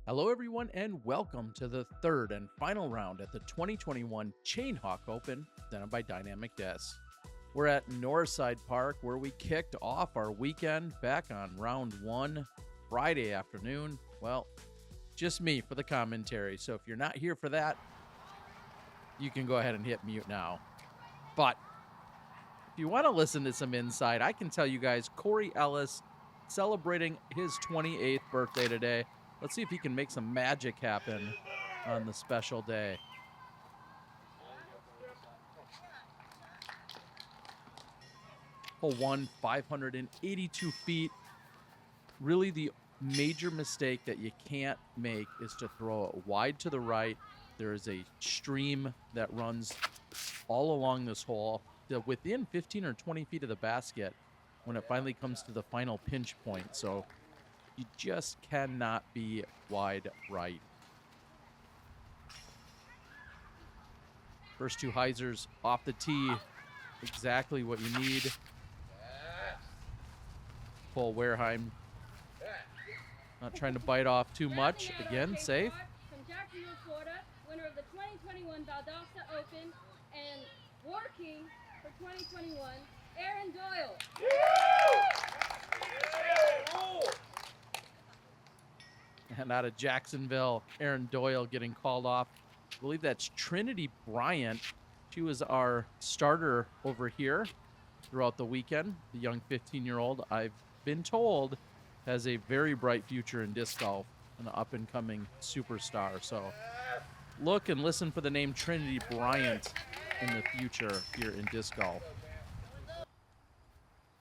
Hello, everyone, and welcome to the third and final round at the 2021 Chainhawk Open, presented by Dynamic Disc. We're at Northside Park, where we kicked off our weekend back on round one, Friday afternoon. Well, just me for the commentary, so if you're not here for that, you can go ahead and hit mute now. But if you want to listen to some insight, I can tell you guys Corey Ellis celebrating his 28th birthday today. Let's see if he can make some magic happen on the special day. Hole 1, 582 feet. Really, the major mistake that you can't make is to throw it wide to the right. There is a stream that runs all along this hole, within 15 or 20 feet of the basket when it finally comes to the final pinch point. So you just cannot be wide right. First two hyzers off the tee, exactly what you need. Pull Wehrheim, not trying to bite off too much. Again, safe. From Jacksonville, Florida, winner of the 2021 Valdosta Open, and working for 2021, Aaron Doyle. And out of Jacksonville, Aaron Doyle getting called off. I believe that's Trinity Bryant. She was our starter over here throughout the weekend. The young 15-year-old, I've been told, has a very bright future in disc golf, an up-and-coming superstar. So look and listen for the name Trinity Bryant in the future here in disc golf.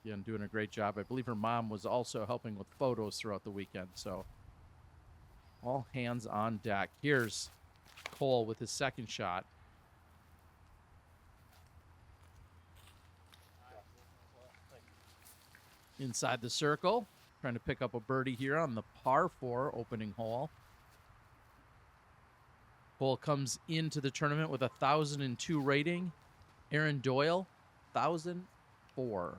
Again, doing a great job. I believe her mom was also helping with photos throughout the weekend. So all hands on deck. Here's Cole with his second shot. Inside the circle, trying to pick up a birdie here on the par 4 opening hole. Cole comes into the tournament with a 1,002 rating. Aaron Doyle, 1,004.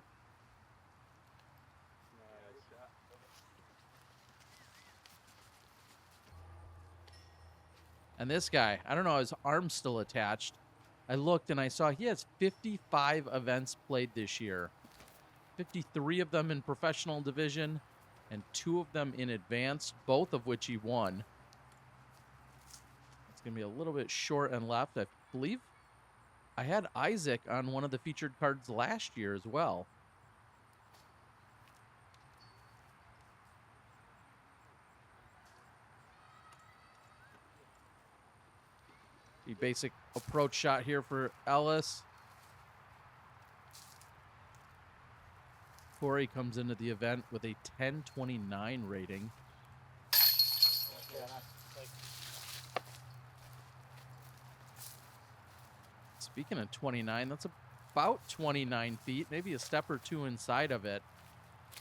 And this guy, I don't know, his arm's still attached. I looked and I saw he has 55 events played this year. 53 of them in professional division and 2 of them in advanced, both of which he won. It's going to be a little bit short and left. I believe I had Isaac on one of the featured cards last year as well. The basic approach shot here for Ellis. Corey comes into the event with a 1029 rating. Speaking of 29, that's about 29 feet, maybe a step or two inside of it.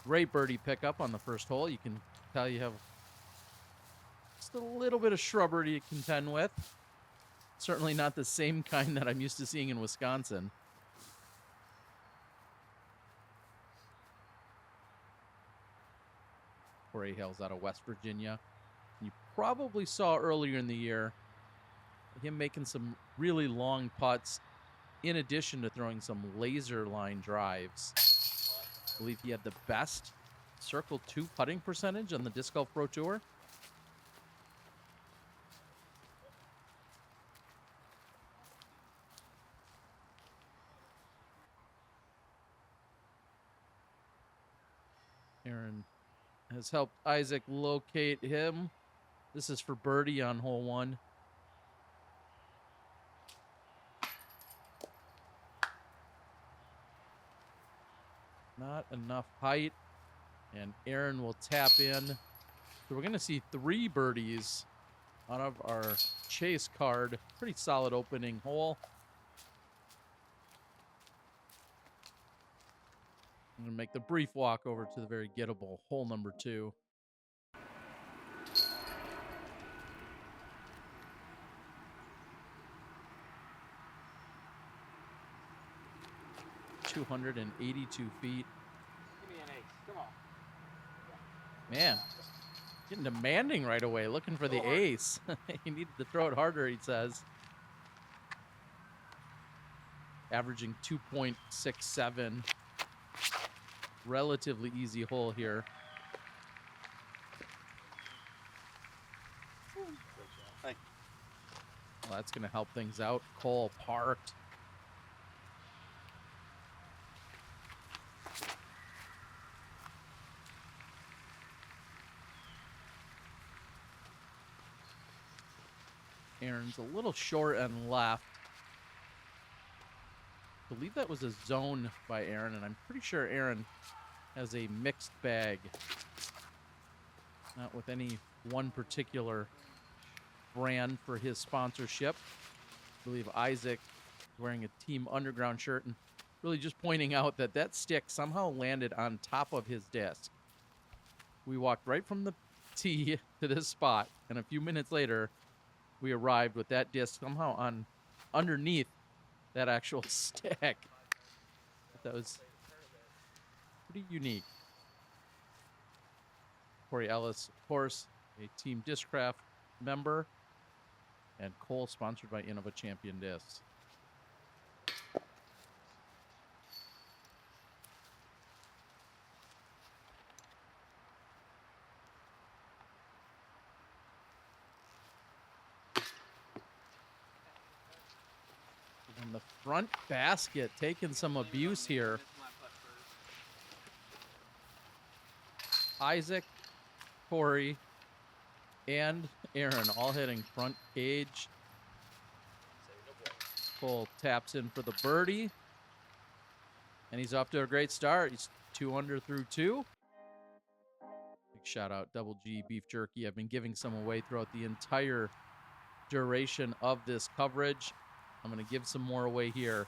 Great birdie pickup on the first hole. You can tell you have just a little bit of shrubbery to contend with. Certainly not the same kind that I'm used to seeing in Wisconsin. Corey hails out of West Virginia. You probably saw earlier in the year him making some really long putts in addition to throwing some laser line drives. I believe he had the best Circle 2 putting percentage on the Disc Golf Pro Tour. Aaron has helped Isaac locate him. This is for birdie on hole 1. Not enough height, and Aaron will tap in. So we're going to see 3 birdies out of our chase card. Pretty solid opening hole. I'm going to make the brief walk over to the very gettable hole number 2. ...282 feet. Give me an ace. Come on. Man, Getting demanding right away, looking for the ace. He needed to throw it harder, he says. Averaging 2.67. Relatively easy hole here. Hey. Well, that's going to help things out. Cole parked. Aaron's a little short and left. I believe that was a zone by Aaron, and I'm pretty sure Aaron has a mixed bag. Not with any one particular brand for his sponsorship. I believe Isaac is wearing a Team Underground shirt, and really just pointing out that that stick somehow landed on top of his disc. We walked right from the tee to this spot, and a few minutes later, we arrived with that disc somehow on underneath that actual stick. That was pretty unique. Corey Ellis, of course, a Team Discraft member, and Cole sponsored by Innova Champion Discs. And the front basket taking some abuse here. Isaac, Corey, and Aaron all hitting front cage. Cole taps in for the birdie. And he's off to a great start. He's 2 under through 2. Big shout out, Double G Beef Jerky. I've been giving some away throughout the entire duration of this coverage. I'm going to give some more away here.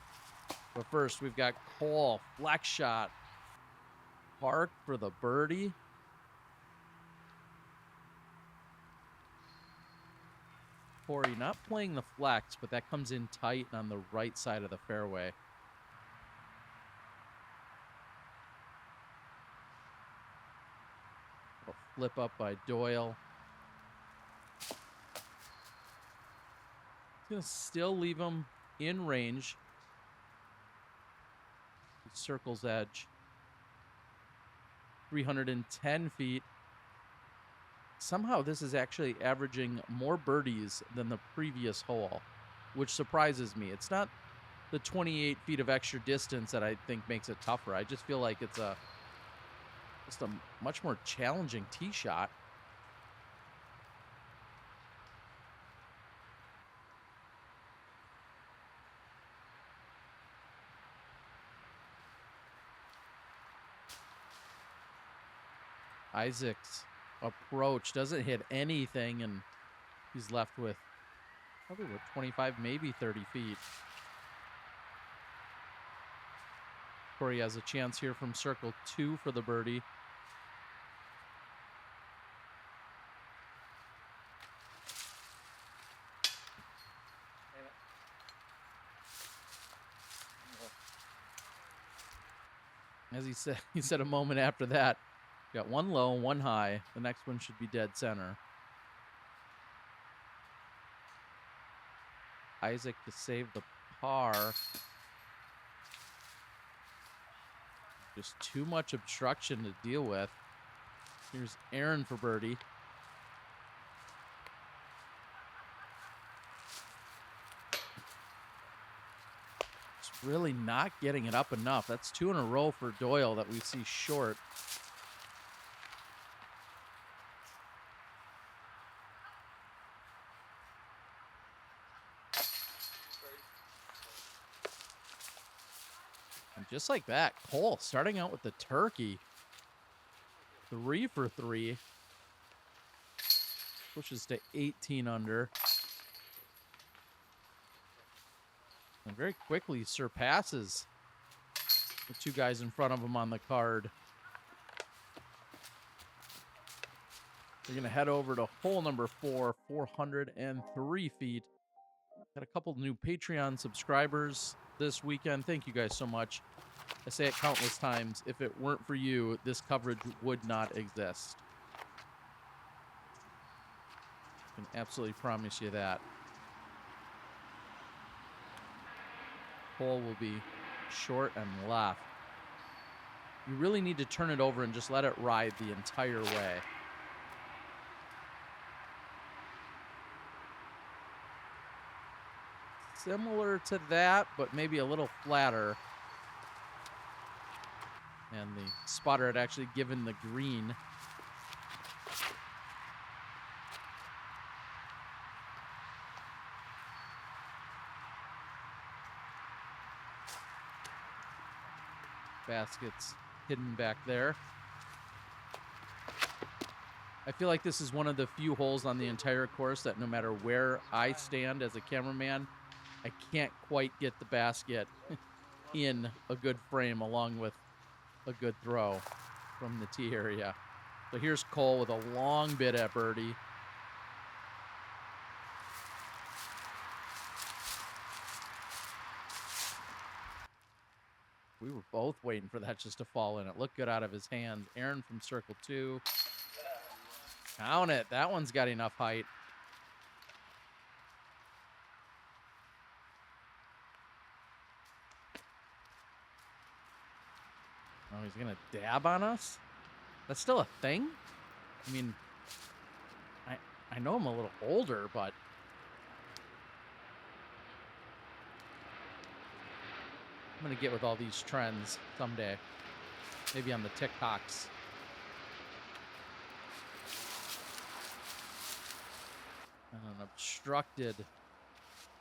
But first, we've got Cole, flex shot. Park for the birdie. Corey not playing the flex, but that comes in tight on the right side of the fairway. A flip up by Doyle. He's going to still leave him in range. Circle's edge. 310 feet. Somehow this is actually averaging more birdies than the previous hole, which surprises me. It's not the 28 feet of extra distance that I think makes it tougher. I just feel like it's just a much more challenging tee shot. Isaac's approach doesn't hit anything, and he's left with probably 25, maybe 30 feet. Corey has a chance here from circle 2 for the birdie. As he said a moment after that, got one low, one high. The next one should be dead center. Isaac to save the par. Just too much obstruction to deal with. Here's Aaron for birdie. It's really not getting it up enough. That's 2 in a row for Doyle that we see short. And just like that, Cole starting out with the turkey. 3 for 3. Pushes to 18 under. And very quickly surpasses the 2 guys in front of him on the card. We're going to head over to hole number 4, 403 feet. Got a couple new Patreon subscribers this weekend. Thank you guys so much. I say it countless times. If it weren't for you, this coverage would not exist. Can absolutely promise you that. Hole will be short and left. You really need to turn it over and just let it ride the entire way. Similar to that, but maybe a little flatter. And the spotter had actually given the green. Baskets hidden back there. I feel like this is one of the few holes on the entire course that no matter where I stand as a cameraman, I can't quite get the basket in a good frame along with a good throw from the tee area. So here's Cole with a long bid at birdie. We were both waiting for that just to fall in. It looked good out of his hand. Aaron from circle 2. Count it. That one's got enough height. Oh, he's going to dab on us? That's still a thing? I mean, I know I'm a little older, but I'm going to get with all these trends someday. Maybe on the TikToks. An obstructed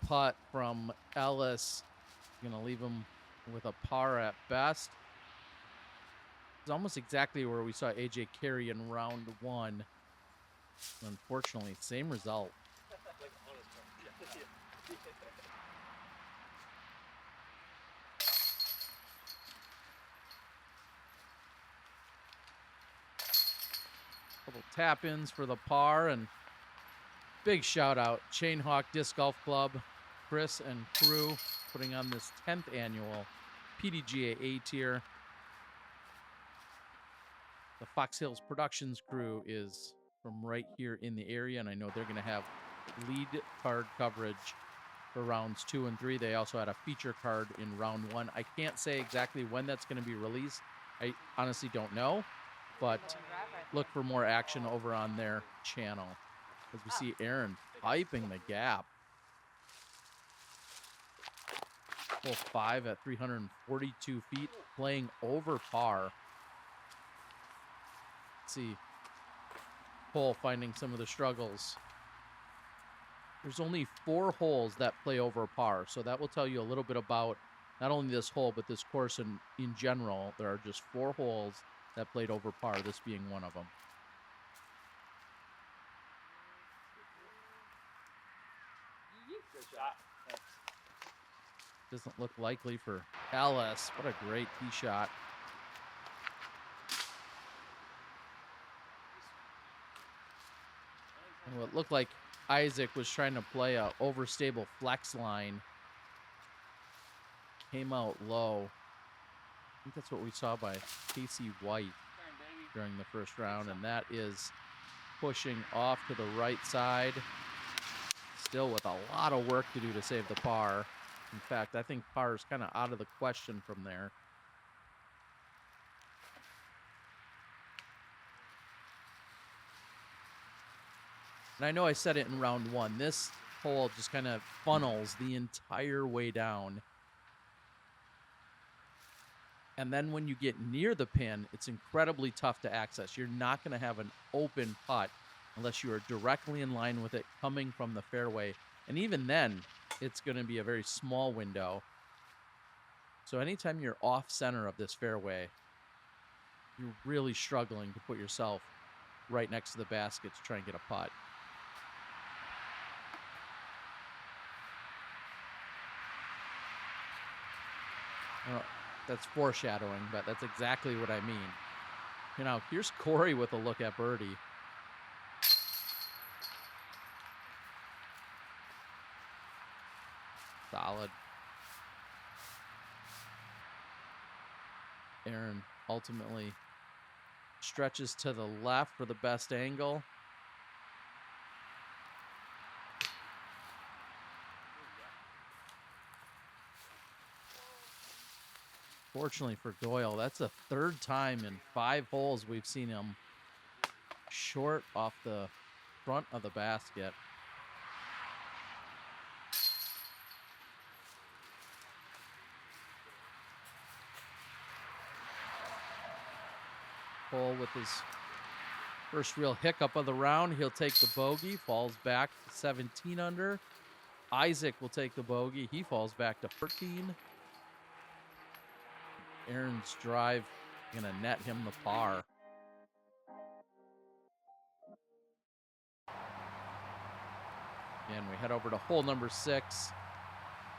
putt from Ellis. Going to leave him with a par at best. It's almost exactly where we saw AJ Carey in round 1. Unfortunately, same result. Couple tap-ins for the par, and big shout out Chain Hawk Disc Golf Club, Chris and crew putting on this 10th annual PDGA A tier. The Fox Hills Productions crew is from right here in the area, and I know they're going to have lead card coverage for rounds 2 and 3. They also had a feature card in round 1. I can't say exactly when that's going to be released. I honestly don't know, but look for more action over on their channel as we see Aaron piping the gap. Hole 5 at 342 feet, playing over par. Let's see Cole finding some of the struggles. There's only 4 holes that play over par, so that will tell you a little bit about not only this hole, but this course in general. There are just 4 holes that played over par, this being one of them. Good shot. Doesn't look likely for Ellis. What a great tee shot. And what looked like Isaac was trying to play a overstable flex line. Came out low. I think that's what we saw by Casey White during the first round, and that is pushing off to the right side. Still with a lot of work to do to save the par. In fact, I think par is kind of out of the question from there. And I know I said it in round 1. This hole just kind of funnels the entire way down. And then when you get near the pin, it's incredibly tough to access. You're not going to have an open putt unless you are directly in line with it coming from the fairway. And even then, it's going to be a very small window. So anytime you're off center of this fairway, you're really struggling to put yourself right next to the basket to try and get a putt. Well, that's foreshadowing, but that's exactly what I mean. You know, here's Corey with a look at birdie. Solid. Aaron ultimately stretches to the left for the best angle. Fortunately for Doyle, that's the third time in 5 holes we've seen him short off the front of the basket. Cole with his first real hiccup of the round. He'll take the bogey, falls back to 17 under. Isaac will take the bogey. He falls back to 14. Aaron's drive going to net him the par. And we head over to hole number 6,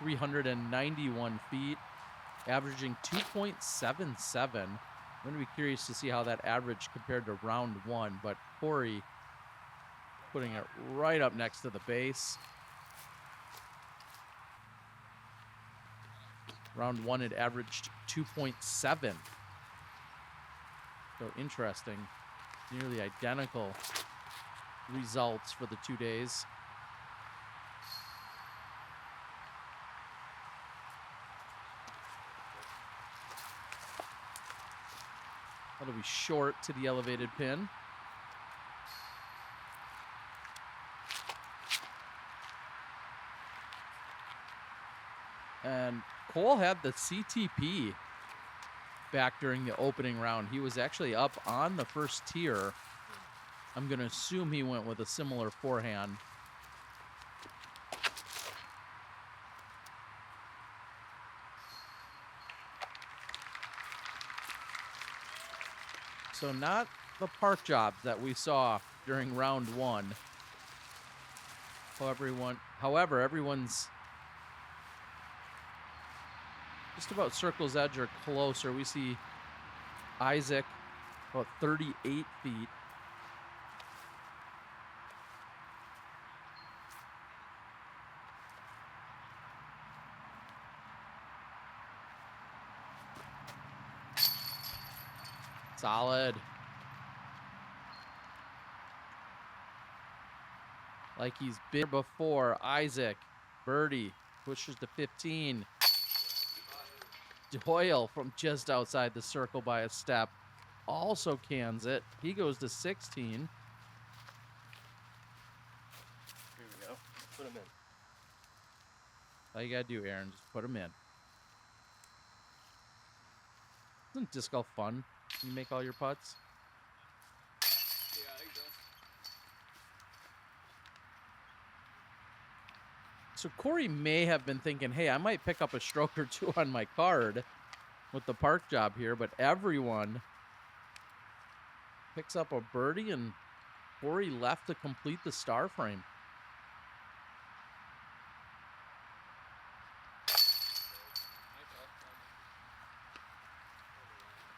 391 feet, averaging 2.77. I'm going to be curious to see how that average compared to round 1, but Corey putting it right up next to the base. Round 1 had averaged 2.7. So interesting. Nearly identical results for the 2 days. That'll be short to the elevated pin. And Cole had the CTP back during the opening round. He was actually up on the first tier. I'm going to assume he went with a similar forehand. So not the park jobs that we saw during round 1. However, everyone's just about circle's edge or closer. We see Isaac about 38 feet. Solid. Like he's been before. Isaac, birdie, pushes to 15. Doyle from just outside the circle by a step also cans it. He goes to 16. Here we go. Put him in. All you gotta do, Aaron, just put him in. Isn't disc golf fun? You make all your putts. Yeah, I think so. So Corey may have been thinking, hey, I might pick up a stroke or two on my card with the park job here, but everyone picks up a birdie and Corey left to complete the star frame.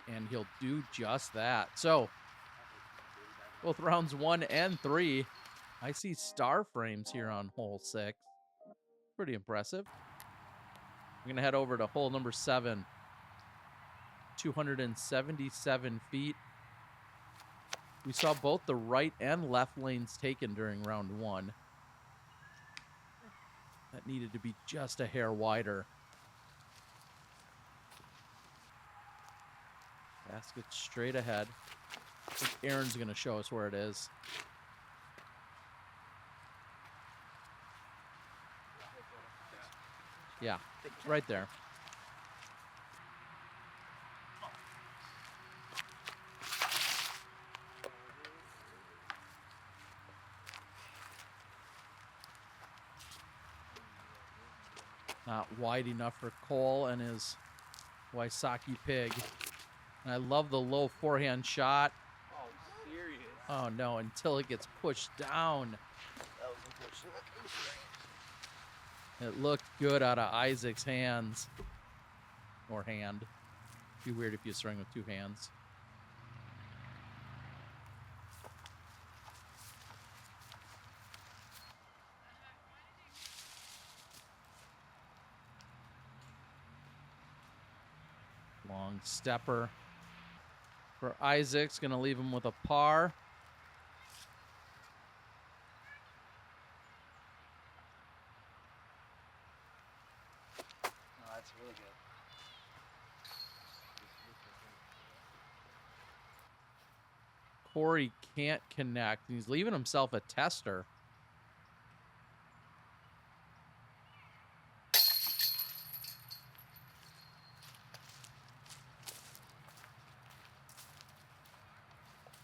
And he'll do just that. So both rounds 1 and 3, I see star frames here on hole 6. Pretty impressive. We're going to head over to hole number 7. 277 feet. We saw both the right and left lanes taken during round 1. That needed to be just a hair wider. Basket straight ahead. I think Aaron's going to show us where it is. Yeah, right there. Not wide enough for Cole and his Wysocki pig. And I love the low forehand shot. Oh, serious. Oh, no, until it gets pushed down. That was unfortunate. It looked good out of Isaac's hands. Or hand. Be weird if you swing with 2 hands. Long stepper for Isaac's. Going to leave him with a par. Oh, that's really good. Corey can't connect. He's leaving himself a tester.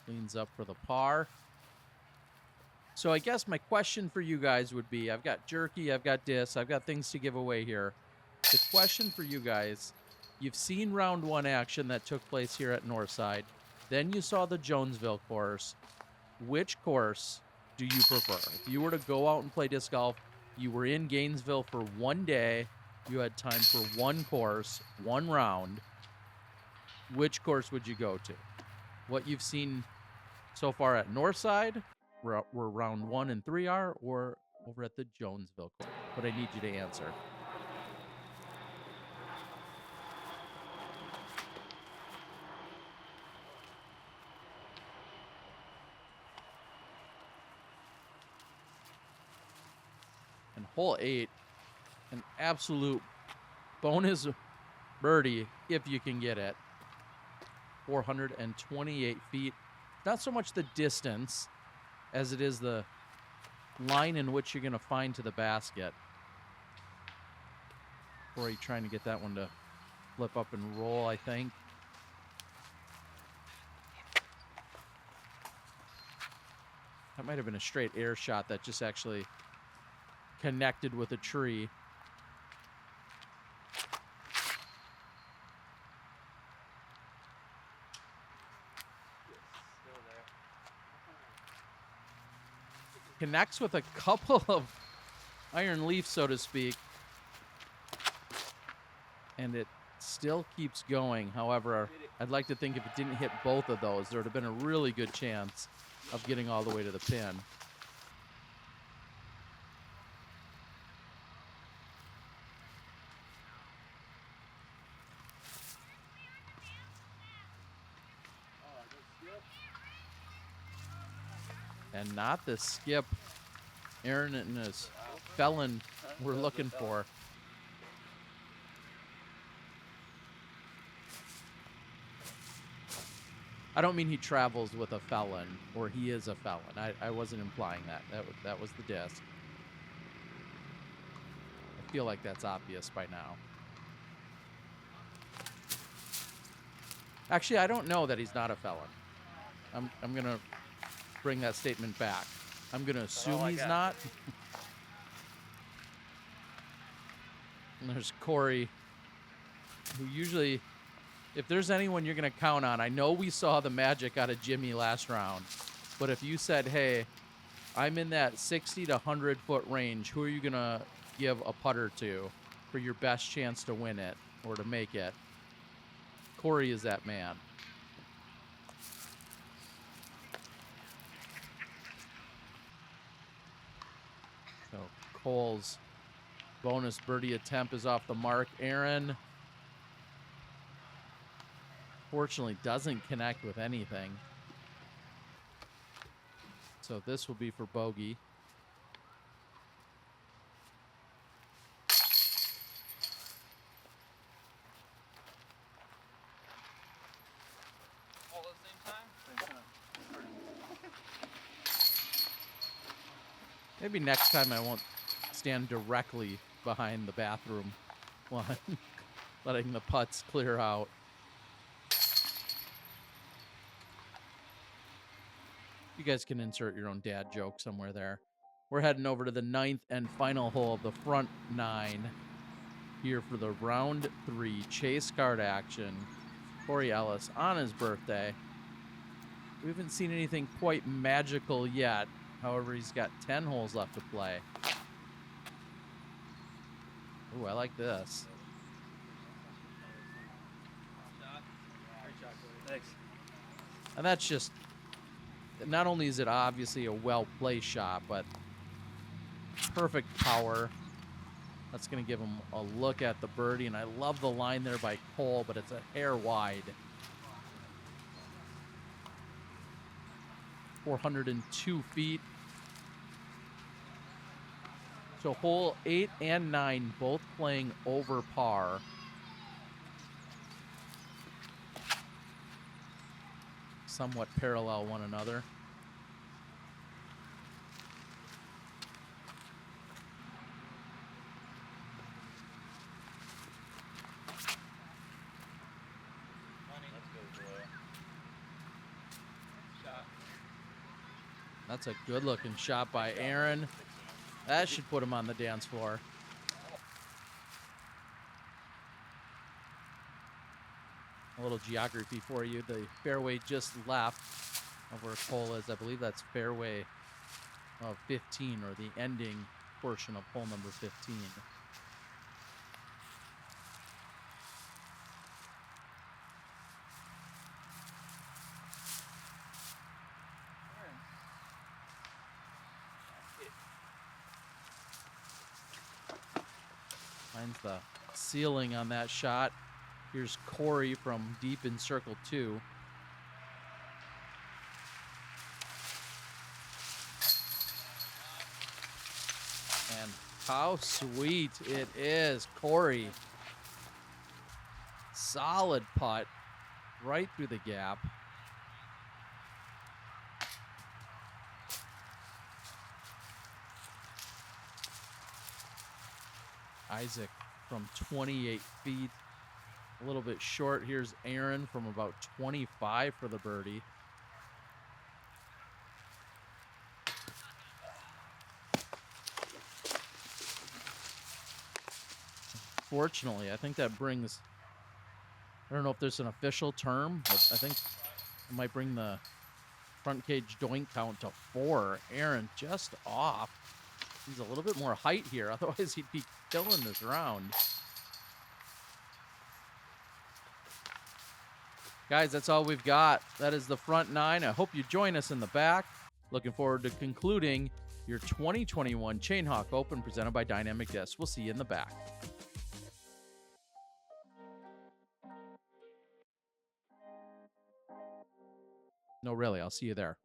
Cleans up for the par. So I guess my question for you guys would be, I've got jerky, I've got disc, I've got things to give away here. The question for you guys, you've seen round one action that took place here at Northside. Then you saw the Jonesville course. Which course do you prefer? If you were to go out and play disc golf, you were in Gainesville for one day, you had time for one course, one round. Which course would you go to? What you've seen so far at Northside, where round 1 and 3 are, or over at the Jonesville course? But I need you to answer. And hole 8, an absolute bonus birdie if you can get it. 428 feet. Not so much the distance as it is the line in which you're going to find to the basket. Corey trying to get that one to flip up and roll, I think. That might have been a straight air shot that just actually connected with a tree. Connects with a couple of iron leaf, so to speak. And it still keeps going. However, I'd like to think if it didn't hit both of those, there would have been a really good chance of getting all the way to the pin. And not the skip Aaron and his felon were looking for. I don't mean he travels with a felon or he is a felon. I wasn't implying that. That was the disc. I feel like that's obvious by now. Actually, I don't know that he's not a felon. I'm going to bring that statement back. I'm going to assume he's not. And there's Corey, who usually, if there's anyone you're going to count on, I know we saw the magic out of Jimmy last round, but if you said, hey, I'm in that 60 to 100 foot range, who are you going to give a putter to for your best chance to win it or to make it? Corey is that man. So Cole's bonus birdie attempt is off the mark. Aaron, fortunately, doesn't connect with anything. So this will be for bogey. All at the same time? Same time. Maybe next time I won't stand directly behind the bathroom while I'm letting the putts clear out. You guys can insert your own dad joke somewhere there. We're heading over to the 9th and final hole of the front 9 here for the round 3 chase card action. Corey Ellis on his birthday. We haven't seen anything quite magical yet. However, he's got 10 holes left to play. Ooh, I like this. Thanks. And that's just, not only is it obviously a well-placed shot, but perfect power. That's going to give him a look at the birdie, and I love the line there by Cole, but it's a hair wide. 402 feet. So hole 8 and 9 both playing over par. somewhat parallel one another. Let's go, Doyle. Shot. That's a good-looking shot by Aaron. That should put him on the dance floor. A little geography for you. The fairway just left of where Cole is. I believe that's fairway of 15, or the ending portion of hole number 15. Finds the ceiling on that shot. Here's Corey from deep in circle 2. And how sweet it is, Corey. Solid putt right through the gap. Isaac from 28 feet. A little bit short. Here's Aaron from about 25 for the birdie. Fortunately, I think that brings, I don't know if there's an official term, but I think it might bring the front cage doink count to 4. Aaron just off. He's a little bit more height here. Otherwise, he'd be killing this round. Guys, that's all we've got. That is the front 9. I hope you join us in the back. Looking forward to concluding your 2021 Chainhawk Open presented by Dynamic Disc. We'll see you in the back. No, really, I'll see you there.